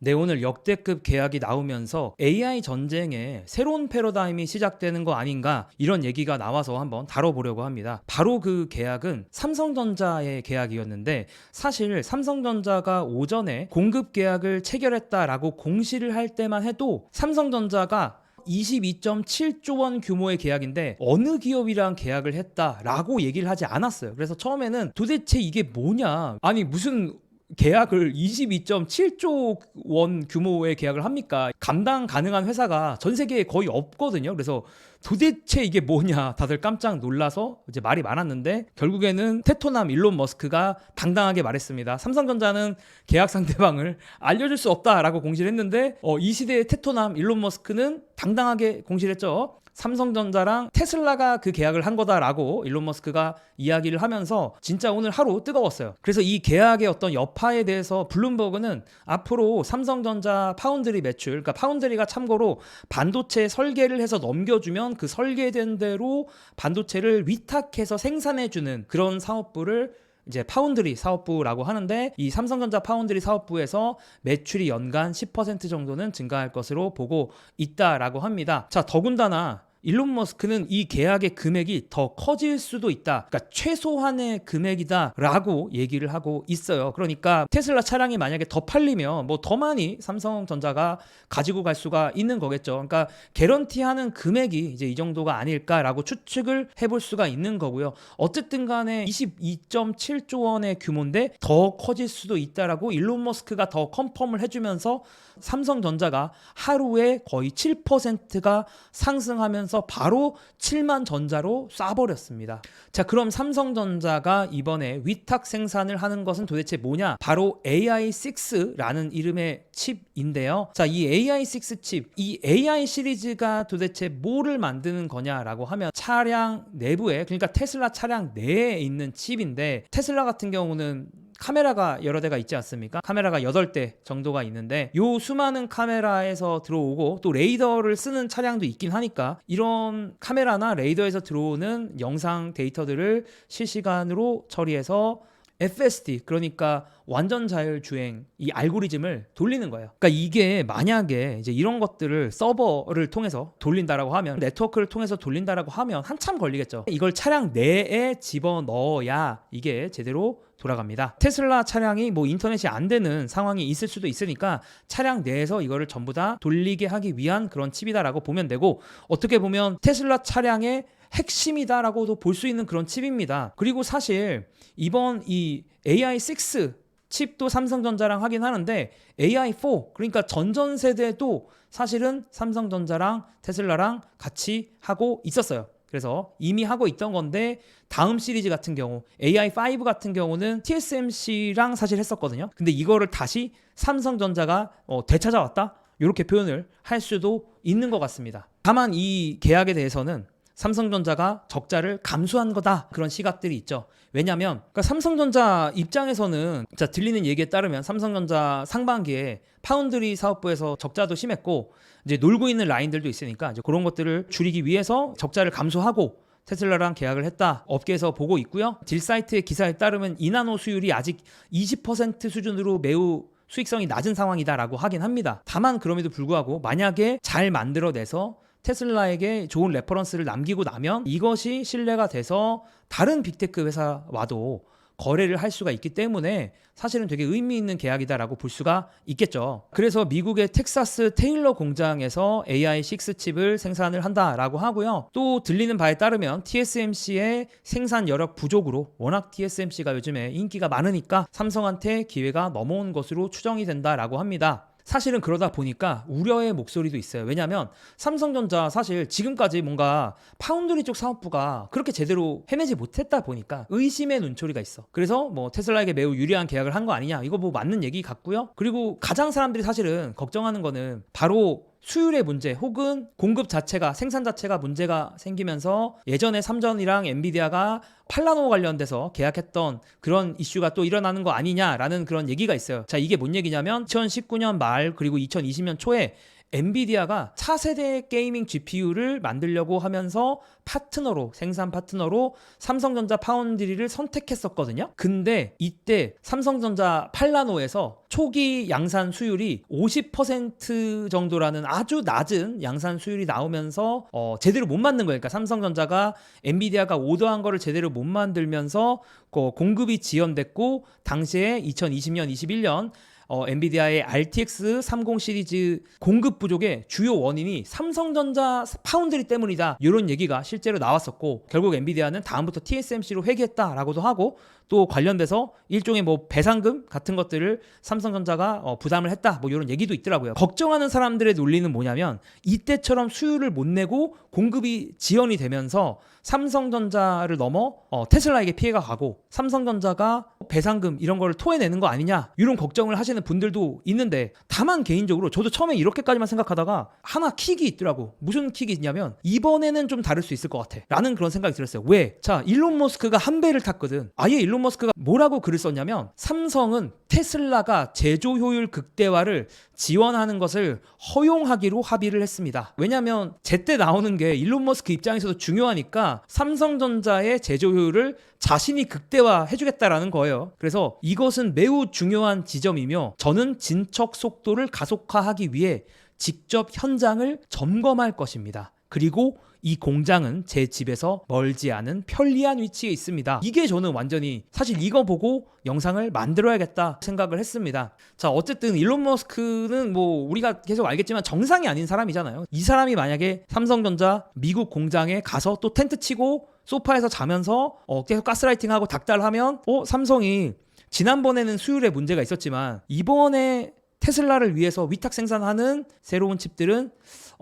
네, 오늘 역대급 계약이 나오면서 AI 전쟁에 새로운 패러다임이 시작되는 거 아닌가 이런 얘기가 나와서 한번 다뤄보려고 합니다. 바로 그 계약은 삼성전자의 계약이었는데 사실 삼성전자가 오전에 공급 계약을 체결했다라고 공시를 할 때만 해도 삼성전자가 22.7조 원 규모의 계약인데 어느 기업이랑 계약을 했다라고 얘기를 하지 않았어요. 그래서 처음에는 도대체 이게 뭐냐? 아니 무슨 계약을 22.7조 원 규모의 계약을 합니까? 감당 가능한 회사가 전 세계에 거의 없거든요. 그래서 도대체 이게 뭐냐 다들 깜짝 놀라서 이제 말이 많았는데 결국에는 테토남 일론 머스크가 당당하게 말했습니다. 삼성전자는 계약 상대방을 알려줄 수 없다라고 공시를 했는데 이 시대의 테토남 일론 머스크는 당당하게 공시를 했죠. 삼성전자랑 테슬라가 그 계약을 한 거다라고 일론 머스크가 이야기를 하면서 진짜 오늘 하루 뜨거웠어요. 그래서 이 계약의 어떤 여파에 대해서 블룸버그는 앞으로 삼성전자 파운드리 매출, 그러니까 파운드리가 참고로 반도체 설계를 해서 넘겨주면 그 설계된 대로 반도체를 위탁해서 생산해주는 그런 사업부를 이제 파운드리 사업부라고 하는데 이 삼성전자 파운드리 사업부에서 매출이 연간 10% 정도는 증가할 것으로 보고 있다라고 합니다. 자, 더군다나 일론 머스크는 이 계약의 금액이 더 커질 수도 있다. 그러니까 최소한의 금액이다라고 얘기를 하고 있어요. 그러니까 테슬라 차량이 만약에 더 팔리면 뭐 더 많이 삼성전자가 가지고 갈 수가 있는 거겠죠. 그러니까 개런티하는 금액이 이제 이 정도가 아닐까라고 추측을 해볼 수가 있는 거고요. 어쨌든 간에 22.7조 원의 규모인데 더 커질 수도 있다라고 일론 머스크가 더 컨펌을 해주면서 삼성전자가 하루에 거의 7%가 상승하면서 바로 7만 전자로 쏴버렸습니다. 자, 그럼 삼성전자가 이번에 위탁 생산을 하는 것은 도대체 뭐냐? 바로 AI6라는 이름의 칩인데요. 자, 이 AI6 칩, 이 AI 시리즈가 도대체 뭐를 만드는 거냐라고 하면 차량 내부에, 그러니까 테슬라 차량 내에 있는 칩인데 테슬라 같은 경우는 카메라가 여러 대가 있지 않습니까? 카메라가 8대 정도가 있는데 요 수많은 카메라에서 들어오고 또 레이더를 쓰는 차량도 있긴 하니까 이런 카메라나 레이더에서 들어오는 영상 데이터들을 실시간으로 처리해서 FSD, 그러니까 완전 자율 주행 이 알고리즘을 돌리는 거예요. 그러니까 이게 만약에 이제 이런 것들을 서버를 통해서 돌린다라고 하면, 네트워크를 통해서 돌린다라고 하면 한참 걸리겠죠. 이걸 차량 내에 집어 넣어야 이게 제대로 돌아갑니다. 테슬라 차량이 뭐 인터넷이 안 되는 상황이 있을 수도 있으니까 차량 내에서 이거를 전부 다 돌리게 하기 위한 그런 칩이다라고 보면 되고, 어떻게 보면 테슬라 차량의 핵심이다라고도 볼 수 있는 그런 칩입니다. 그리고 사실 이번 이 AI6 칩도 삼성전자랑 하긴 하는데 AI4, 그러니까 전전세대도 사실은 삼성전자랑 테슬라랑 같이 하고 있었어요. 그래서 이미 하고 있던 건데 다음 시리즈 같은 경우 AI5 같은 경우는 TSMC랑 사실 했었거든요. 근데 이거를 다시 삼성전자가 되찾아왔다? 이렇게 표현을 할 수도 있는 것 같습니다. 다만 이 계약에 대해서는 삼성전자가 적자를 감수한 거다, 그런 시각들이 있죠. 왜냐하면 그러니까 삼성전자 입장에서는 자, 들리는 얘기에 따르면 삼성전자 상반기에 파운드리 사업부에서 적자도 심했고 이제 놀고 있는 라인들도 있으니까 이제 그런 것들을 줄이기 위해서 적자를 감수하고 테슬라랑 계약을 했다, 업계에서 보고 있고요. 딜사이트의 기사에 따르면 이나노 수율이 아직 20% 수준으로 매우 수익성이 낮은 상황이다라고 하긴 합니다. 다만 그럼에도 불구하고 만약에 잘 만들어내서 테슬라에게 좋은 레퍼런스를 남기고 나면 이것이 신뢰가 돼서 다른 빅테크 회사와도 거래를 할 수가 있기 때문에 사실은 되게 의미 있는 계약이다라고 볼 수가 있겠죠. 그래서 미국의 텍사스 테일러 공장에서 AI6 칩을 생산을 한다라고 하고요. 또 들리는 바에 따르면 TSMC의 생산 여력 부족으로, 워낙 TSMC가 요즘에 인기가 많으니까 삼성한테 기회가 넘어온 것으로 추정이 된다라고 합니다. 사실은 그러다 보니까 우려의 목소리도 있어요. 왜냐하면 삼성전자 사실 지금까지 뭔가 파운드리 쪽 사업부가 그렇게 제대로 해내지 못했다 보니까 의심의 눈초리가 있어. 그래서 뭐 테슬라에게 매우 유리한 계약을 한 거 아니냐, 이거 뭐 맞는 얘기 같고요. 그리고 가장 사람들이 사실은 걱정하는 거는 바로 수율의 문제 혹은 공급 자체가, 생산 자체가 문제가 생기면서 예전에 삼전이랑 엔비디아가 팔라노 관련돼서 계약했던 그런 이슈가 또 일어나는 거 아니냐라는 그런 얘기가 있어요. 자, 이게 뭔 얘기냐면 2019년 말 그리고 2020년 초에 엔비디아가 차세대 게이밍 GPU를 만들려고 하면서 생산 파트너로 삼성전자 파운드리를 선택했었거든요. 근데 이때 삼성전자 팔라노에서 초기 양산 수율이 50% 정도라는 아주 낮은 양산 수율이 나오면서 제대로 못 만든 거예요. 그러니까 삼성전자가 엔비디아가 오더한 거를 제대로 못 만들면서 공급이 지연됐고, 당시에 2020년, 21년 엔비디아의 RTX 30 시리즈 공급 부족의 주요 원인이 삼성전자 파운드리 때문이다, 이런 얘기가 실제로 나왔었고, 결국 엔비디아는 다음부터 TSMC로 회귀했다라고도 하고, 또 관련돼서 일종의 배상금 같은 것들을 삼성전자가 부담을 했다, 이런 얘기도 있더라고요. 걱정하는 사람들의 논리는 뭐냐면, 이때처럼 수율을 못 내고 공급이 지연이 되면서 삼성전자를 넘어 테슬라에게 피해가 가고 삼성전자가 배상금 이런 거를 토해내는 거 아니냐, 이런 걱정을 하시는 분들도 있는데, 다만 개인적으로 저도 처음에 이렇게까지만 생각하다가 하나 킥이 있더라고. 무슨 킥이 있냐면, 이번에는 좀 다를 수 있을 것 같아 라는 그런 생각이 들었어요. 왜? 자, 일론 머스크가 한 배를 탔거든. 아예 일론 머스크가 뭐라고 글을 썼냐면, 삼성은 테슬라가 제조 효율 극대화를 지원하는 것을 허용하기로 합의를 했습니다. 왜냐면 제때 나오는 게 일론 머스크 입장에서도 중요하니까 삼성전자의 제조 효율을 자신이 극대화해주겠다라는 거예요. 그래서 이것은 매우 중요한 지점이며, 저는 진척 속도를 가속화하기 위해 직접 현장을 점검할 것입니다. 그리고 이 공장은 제 집에서 멀지 않은 편리한 위치에 있습니다. 이게 저는 완전히, 사실 이거 보고 영상을 만들어야겠다 생각을 했습니다. 자, 어쨌든 일론 머스크는 우리가 계속 알겠지만 정상이 아닌 사람이잖아요. 이 사람이 만약에 삼성전자 미국 공장에 가서 또 텐트 치고 소파에서 자면서 계속 가스라이팅하고 닥달하면 삼성이 지난번에는 수율에 문제가 있었지만 이번에 테슬라를 위해서 위탁 생산하는 새로운 칩들은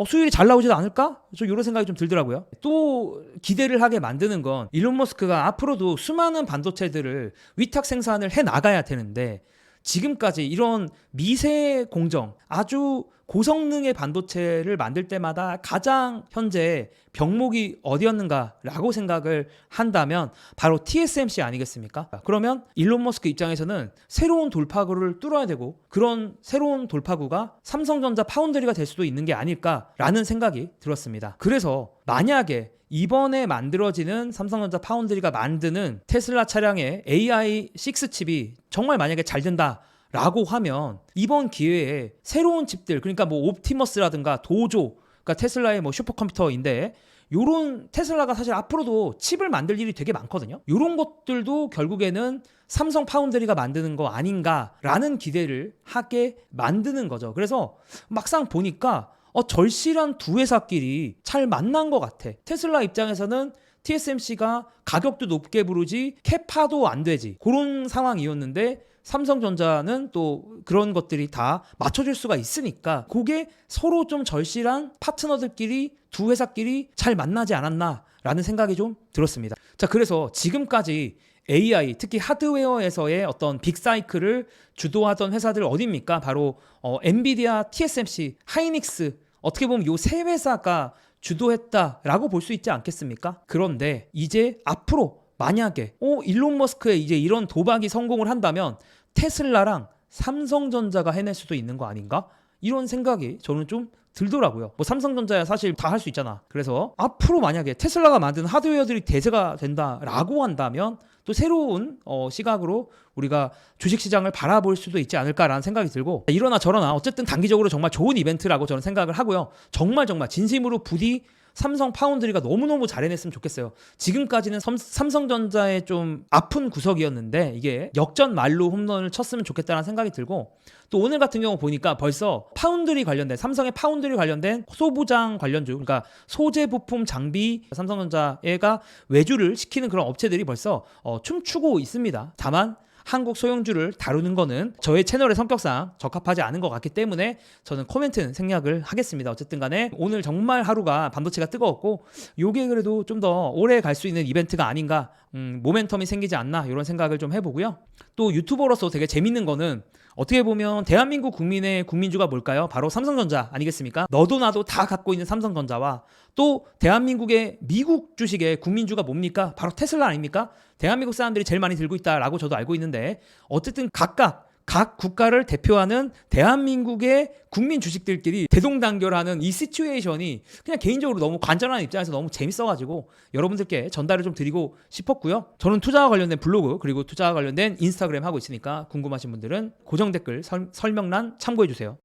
수율이 잘 나오지도 않을까? 이런 생각이 좀 들더라고요. 또 기대를 하게 만드는 건, 일론 머스크가 앞으로도 수많은 반도체들을 위탁 생산을 해 나가야 되는데, 지금까지 이런 미세 공정, 아주 고성능의 반도체를 만들 때마다 가장 현재 병목이 어디였는가라고 생각을 한다면 바로 TSMC 아니겠습니까? 그러면 일론 머스크 입장에서는 새로운 돌파구를 뚫어야 되고, 그런 새로운 돌파구가 삼성전자 파운드리가 될 수도 있는 게 아닐까라는 생각이 들었습니다. 그래서 만약에 이번에 만들어지는 삼성전자 파운드리가 만드는 테슬라 차량의 AI6 칩이 정말 만약에 잘 된다 라고 하면, 이번 기회에 새로운 칩들, 그러니까 옵티머스라든가 도조, 그러니까 테슬라의 슈퍼컴퓨터인데, 요런 테슬라가 사실 앞으로도 칩을 만들 일이 되게 많거든요. 요런 것들도 결국에는 삼성 파운드리가 만드는 거 아닌가라는 기대를 하게 만드는 거죠. 그래서 막상 보니까 절실한 두 회사끼리 잘 만난 것 같아. 테슬라 입장에서는 TSMC가 가격도 높게 부르지 캐파도 안 되지, 그런 상황이었는데, 삼성전자는 또 그런 것들이 다 맞춰줄 수가 있으니까 그게 서로 좀 절실한 파트너들끼리, 두 회사끼리 잘 만나지 않았나라는 생각이 좀 들었습니다. 자, 그래서 지금까지 AI, 특히 하드웨어에서의 어떤 빅사이클을 주도하던 회사들 어디입니까? 바로 엔비디아, TSMC, 하이닉스, 어떻게 보면 요 세 회사가 주도했다라고 볼 수 있지 않겠습니까? 그런데 이제 앞으로 만약에 일론 머스크의 이제 이런 도박이 성공을 한다면 테슬라랑 삼성전자가 해낼 수도 있는 거 아닌가? 이런 생각이 저는 좀 들더라고요. 삼성전자야 사실 다 할 수 있잖아. 그래서 앞으로 만약에 테슬라가 만든 하드웨어들이 대세가 된다라고 한다면 또 새로운 시각으로 우리가 주식시장을 바라볼 수도 있지 않을까라는 생각이 들고, 이러나 저러나 어쨌든 단기적으로 정말 좋은 이벤트라고 저는 생각을 하고요. 정말 진심으로 부디 삼성 파운드리가 너무너무 잘 해냈으면 좋겠어요. 지금까지는 삼성전자의 좀 아픈 구석이었는데 이게 역전 말로 홈런을 쳤으면 좋겠다는 생각이 들고, 또 오늘 같은 경우 보니까 벌써 파운드리 관련된, 삼성의 파운드리 관련된 소부장 관련주, 그러니까 소재 부품 장비 삼성전자가 외주를 시키는 그런 업체들이 벌써 춤추고 있습니다. 다만 한국 소형주를 다루는 거는 저의 채널의 성격상 적합하지 않은 것 같기 때문에 저는 코멘트는 생략을 하겠습니다. 어쨌든 간에 오늘 정말 하루가 반도체가 뜨거웠고, 요게 그래도 좀 더 오래 갈 수 있는 이벤트가 아닌가, 모멘텀이 생기지 않나, 이런 생각을 좀 해보고요. 또 유튜버로서 되게 재밌는 거는, 어떻게 보면 대한민국 국민의 국민주가 뭘까요? 바로 삼성전자 아니겠습니까? 너도 나도 다 갖고 있는 삼성전자와, 또 대한민국의 미국 주식의 국민주가 뭡니까? 바로 테슬라 아닙니까? 대한민국 사람들이 제일 많이 들고 있다라고 저도 알고 있는데, 어쨌든 각각 각 국가를 대표하는 대한민국의 국민 주식들끼리 대동단결하는 이 시츄에이션이 그냥 개인적으로 너무 관전하는 입장에서 너무 재밌어가지고 여러분들께 전달을 좀 드리고 싶었고요. 저는 투자와 관련된 블로그 그리고 투자와 관련된 인스타그램 하고 있으니까 궁금하신 분들은 고정 댓글 설명란 참고해주세요.